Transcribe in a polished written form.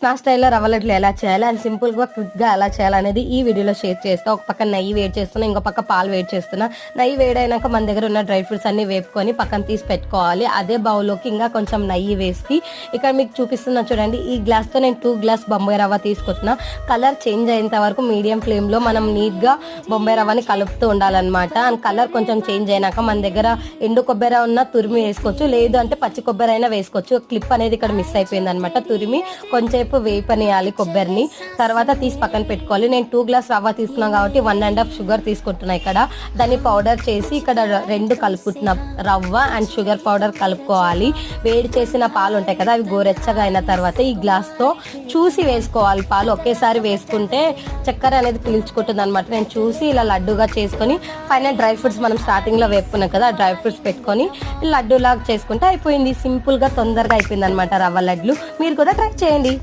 నా స్టైల్లో రవ్వ లడ్లు ఎలా చేయాలి అండ్ సింపుల్గా క్విక్గా ఎలా చేయాలనేది ఈ వీడియోలో షేర్ చేస్తా. ఒక పక్క నెయ్యి వేడి చేస్తున్నా, ఇంకో పక్క పాలు వేడి చేస్తున్నా. నెయ్యి వేడైనాక మన దగ్గర ఉన్న డ్రై ఫ్రూట్స్ అన్ని వేపుకొని పక్కన తీసి పెట్టుకోవాలి. అదే బౌల్లోకి ఇంకా కొంచెం నెయ్యి వేసి ఇక్కడ మీకు చూపిస్తున్నా చూడండి. ఈ గ్లాస్తో నేను 2 గ్లాస్ బొంబాయి రవ్వ తీసుకుంటున్నా. కలర్ చేంజ్ అయ్యేంత వరకు మీడియం ఫ్లేమ్లో మనం నీట్గా బొంబాయి రవ్వని కలుపుతూ ఉండాలన్నమాట. అండ్ కలర్ కొంచెం చేంజ్ అయినాక మన దగ్గర ఎండు కొబ్బరి ఉన్న తురిమి వేసుకోవచ్చు, లేదు అంటే పచ్చి కొబ్బరి అయినా వేసుకోవచ్చు. క్లిప్ అనేది ఇక్కడ మిస్ అయిపోయింది అనమాట. తురిమి కొంచెం వేపనియాలి కొబ్బరిని, తర్వాత తీసి పక్కన పెట్టుకోవాలి. నేను 2 గ్లాస్ రవ్వ తీసుకున్నాను కాబట్టి 1.5 షుగర్ తీసుకుంటున్నా. ఇక్కడ దాన్ని పౌడర్ చేసి ఇక్కడ 2 కలుపుతున్నా. రవ్వ అండ్ షుగర్ పౌడర్ కలుపుకోవాలి. వేడి చేసిన పాలు ఉంటాయి కదా, అవి గోరెచ్చగా అయిన తర్వాత ఈ గ్లాస్తో చూసి వేసుకోవాలి. పాలు ఒకేసారి వేసుకుంటే చక్కెర అనేది పీల్చుకుంటుంది అనమాట. నేను చూసి ఇలా లడ్డుగా చేసుకొని పైన డ్రై ఫ్రూట్స్ మనం స్టార్టింగ్లో వేపుకున్నాం కదా, డ్రై ఫ్రూట్స్ పెట్టుకొని లడ్డూలాగా చేసుకుంటే అయిపోయింది. సింపుల్గా తొందరగా అయిపోయింది అనమాట రవ్వ లడ్లు. మీరు కూడా ట్రై చేయండి.